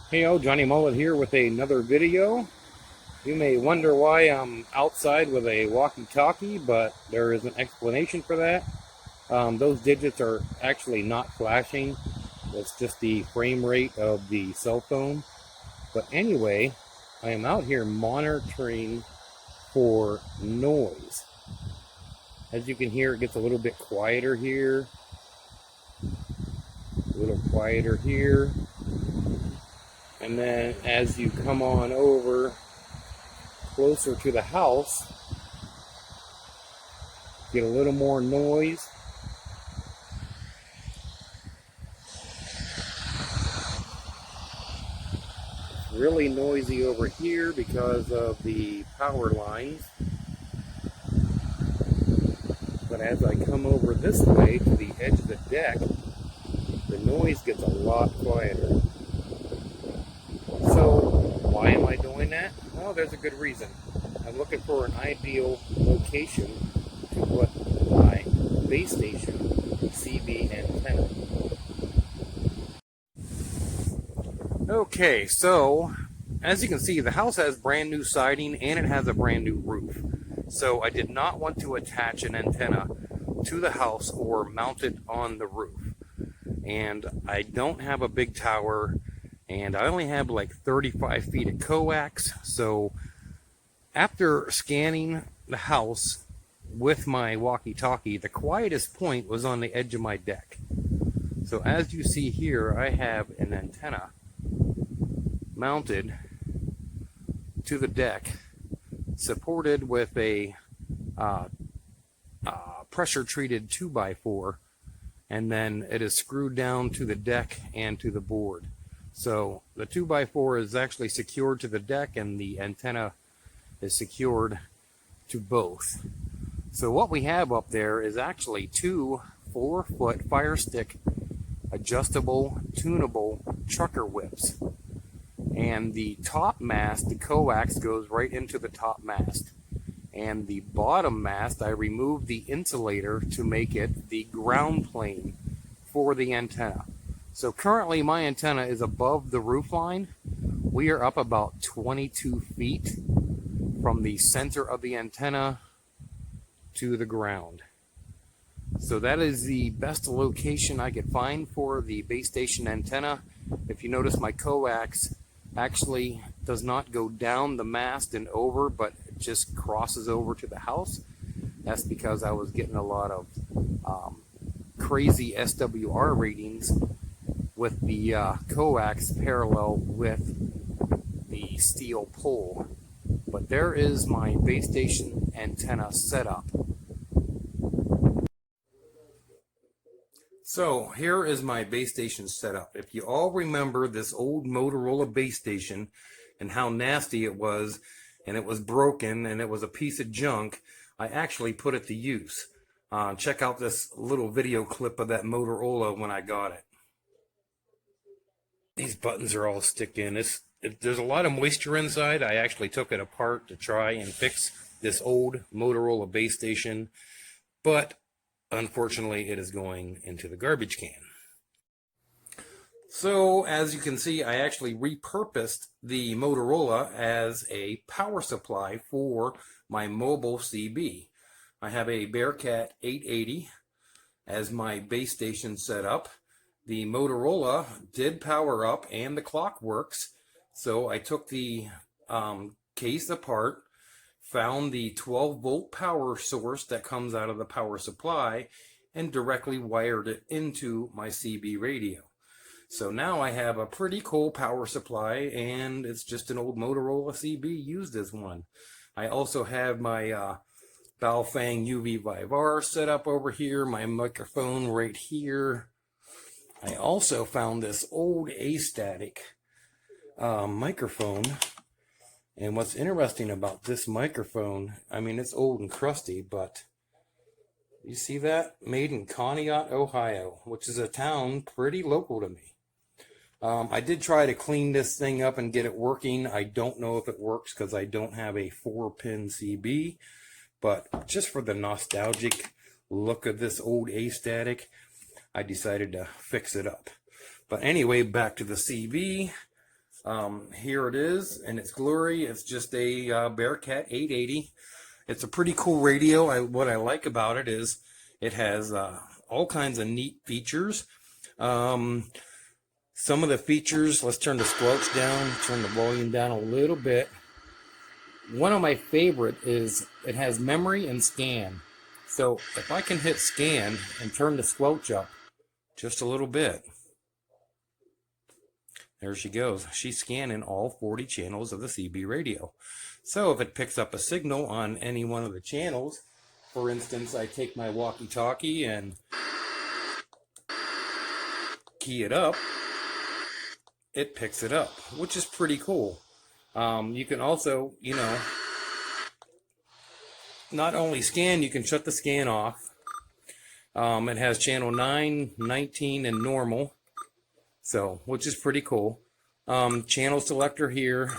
Hey, Johnny Mullet here with another video. You may wonder why I'm outside with a walkie-talkie, but there is an explanation for that. Those digits are actually not flashing. It's just the frame rate of the cell phone. But anyway, I am out here monitoring for noise. As you can hear, it gets a little bit quieter here, a little quieter here. And then as you come on over closer to the house, get a little more noise. It's really noisy over here because of the power lines. But as I come over this way to the edge of the deck, the noise gets a lot quieter. So why am I doing that? Well, there's a good reason. I'm looking for an ideal location to put my base station CB antenna. Okay, so as you can see, the house has brand new siding and it has a brand new roof. So I did not want to attach an antenna to the house or mount it on the roof. And I don't have a big tower, and I only have like 35 feet of coax. So after scanning the house with my walkie-talkie, the quietest point was on the edge of my deck. So as you see here, I have an antenna mounted to the deck, supported with a pressure-treated 2x4, and then it is screwed down to the deck and to the board. So the 2x4 is actually secured to the deck, and the antenna is secured to both. So what we have up there is actually two 4-foot fire stick adjustable, tunable trucker whips. And the top mast, the coax goes right into the top mast. And the bottom mast, I removed the insulator to make it the ground plane for the antenna. So currently my antenna is above the roof line. We are up about 22 feet from the center of the antenna to the ground. So that is the best location I could find for the base station antenna. If you notice, my coax actually does not go down the mast and over, but it just crosses over to the house. That's because I was getting a lot of crazy SWR readings with the coax parallel with the steel pole. But there is my base station antenna setup. So here is my base station setup. If you all remember this old Motorola base station and how nasty it was, and it was broken and it was a piece of junk, I actually put it to use. Check out this little video clip of that Motorola when I got it. These buttons are all stick in. There's a lot of moisture inside. I actually took it apart to try and fix this old Motorola base station, but unfortunately, it is going into the garbage can. So, as you can see, I actually repurposed the Motorola as a power supply for my mobile CB. I have a Bearcat 880 as my base station setup. The Motorola did power up and the clock works. So I took the case apart, found the 12-volt power source that comes out of the power supply, and directly wired it into my CB radio. So now I have a pretty cool power supply, and it's just an old Motorola CB used as one. I also have my Baofeng UV5R set up over here, my microphone right here. I also found this old astatic microphone. And what's interesting about this microphone, I mean, it's old and crusty, but you see that? Made in Conneaut, Ohio, which is a town pretty local to me. I did try to clean this thing up and get it working. I don't know if it works because I don't have a 4-pin CB, but just for the nostalgic look of this old A-static, I decided to fix it up. But anyway, back to the CB. Here it is in its glory. It's just a Bearcat 880. It's a pretty cool radio. What I like about it is it has all kinds of neat features. Some of the features, let's turn the squelch down, turn the volume down a little bit. One of my favorite is it has memory and scan. So if I can hit scan and turn the squelch up just a little bit, there she goes. She's scanning all 40 channels of the CB radio. So if it picks up a signal on any one of the channels, for instance, I take my walkie-talkie and key it up, it picks it up, which is pretty cool. You can also, not only scan, you can shut the scan off. It has channel 9, 19, and normal, so which is pretty cool. Channel selector here,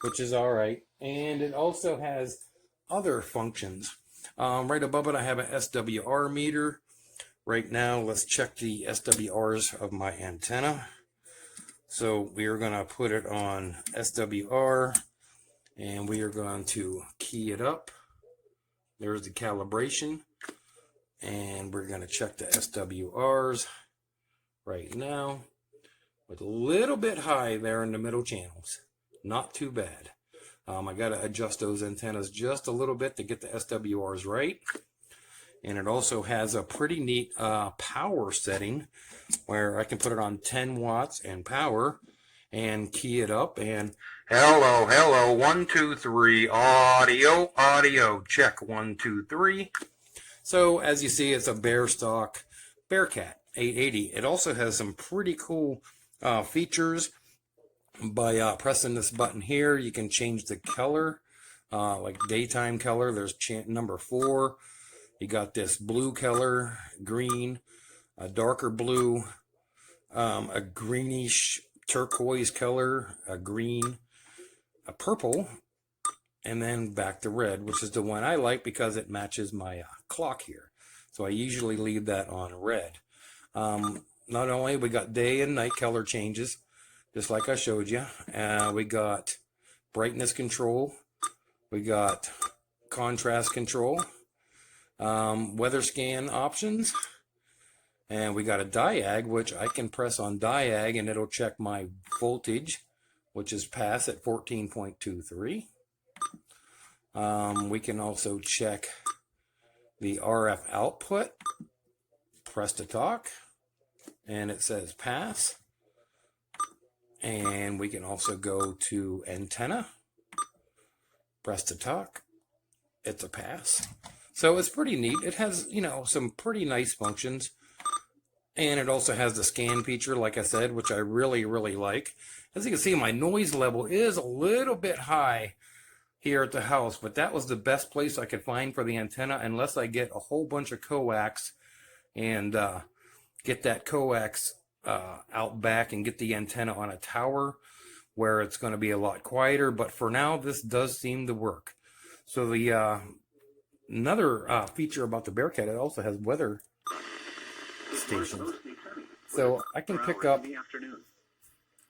which is all right. And it also has other functions. Right above it, I have a SWR meter. Right now, let's check the SWRs of my antenna. So we are going to put it on SWR, and we are going to key it up. There's the calibration, and we're going to check the SWRs right now. With a little bit high there in the middle channels. Not too bad. I got to adjust those antennas just a little bit to get the SWRs right. And it also has a pretty neat power setting where I can put it on 10 watts and power and key it up and hello, 1, 2, 3, audio, check 1, 2, 3. So as you see, it's a Bearstock Bearcat 880. It also has some pretty cool features. By pressing this button here, you can change the color, like daytime color. There's number 4. You got this blue color, green, a darker blue, a greenish turquoise color, a green, a purple, and then back to red, which is the one I like because it matches my clock here. So I usually leave that on red. Not only we got day and night color changes, just like I showed you. We got brightness control. We got contrast control. Weather scan options. And we got a diag, which I can press on diag and it'll check my voltage, which is pass at 14.23. We can also check the RF output. Press to talk. And it says pass. And we can also go to antenna, press to talk, it's a pass. So it's pretty neat. It has, some pretty nice functions. And it also has the scan feature, like I said, which I really, really like. As you can see, my noise level is a little bit high here at the house, but that was the best place I could find for the antenna, unless I get a whole bunch of coax and get that coax out back and get the antenna on a tower where it's going to be a lot quieter. But for now, this does seem to work. So the another feature about the Bearcat, it also has weather stations. So I can pick up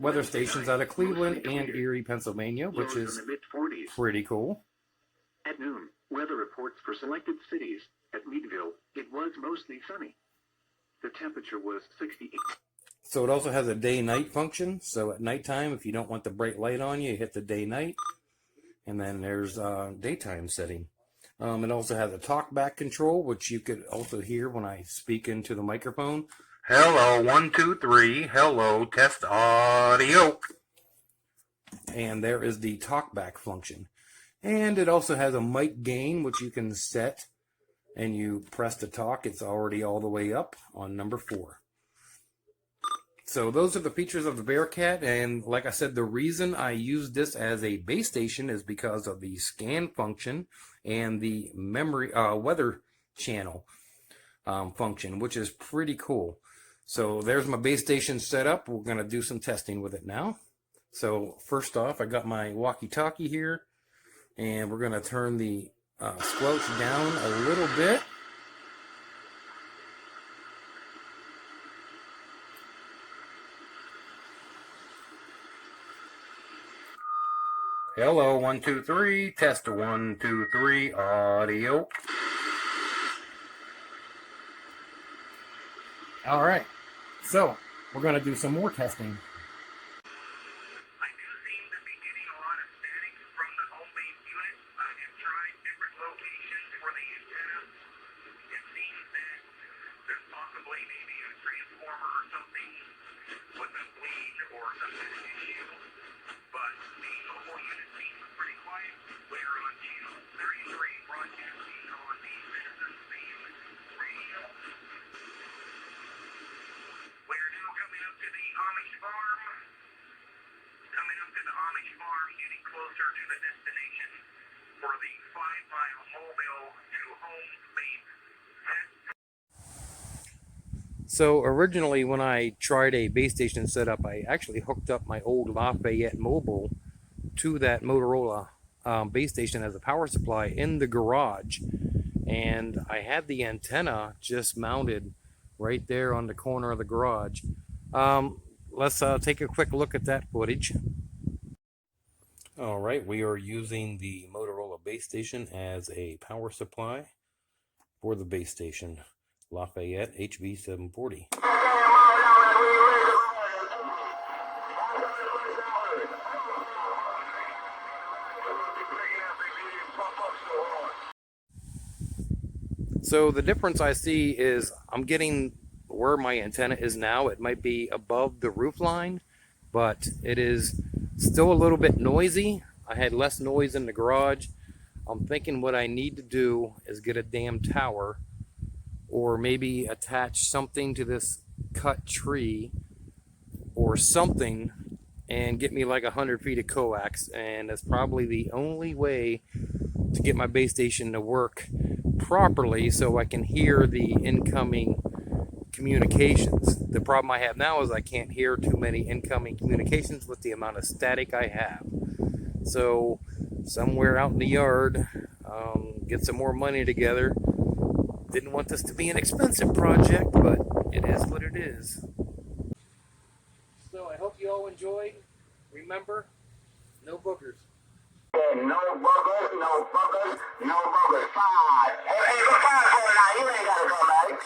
weather stations out of Cleveland and Erie, Pennsylvania, which is pretty cool. At noon, weather reports for selected cities. At Meadville, it was mostly sunny. The temperature was 68. So it also has a day-night function. So at nighttime, if you don't want the bright light on you, hit the day-night. And then there's daytime setting. It also has a talkback control, which you could also hear when I speak into the microphone. Hello, 1, 2, 3. Hello, test audio. And there is the talkback function. And it also has a mic gain, which you can set. And you press to talk. It's already all the way up on number 4. So those are the features of the Bearcat, and like I said, the reason I use this as a base station is because of the scan function and the memory weather channel function, which is pretty cool. So there's my base station set up. We're going to do some testing with it now. So first off, I got my walkie-talkie here, and we're going to turn the squelch down a little bit. Hello, 1, 2, 3. Test 1, 2, 3. Audio. All right. So we're gonna do some more testing. I do seem to be getting a lot of static from the home base unit. I have tried different locations for the antenna. It seems that there's possibly maybe a transformer or something with a bleed or some kind of issue. But the mobile unit seems pretty quiet. We're on channel 33 broadcasting on the Citizen Fame radio. We're now coming up to the Amish farm. Coming up to the Amish farm, getting closer to the destination for the 5-mile mobile to home base test. So originally when I tried a base station setup, I actually hooked up my old Lafayette Mobile to that Motorola base station as a power supply in the garage. And I had the antenna just mounted right there on the corner of the garage. Let's take a quick look at that footage. All right, we are using the Motorola base station as a power supply for the base station, Lafayette HB740. So the difference I see is I'm getting where my antenna is now. It might be above the roof line, but it is still a little bit noisy. I had less noise in the garage. I'm thinking what I need to do is get a damn tower or maybe attach something to this cut tree or something and get me like 100 feet of coax. And that's probably the only way to get my base station to work properly so I can hear the incoming communications. The problem I have now is I can't hear too many incoming communications with the amount of static I have. So somewhere out in the yard, get some more money together. Didn't want this to be an expensive project, but it is what it is. So I hope you all enjoyed. Remember, no boogers. No buggers, no buggers, no buggers. 5. Hey, go 5 for it now. You ain't got to come, man.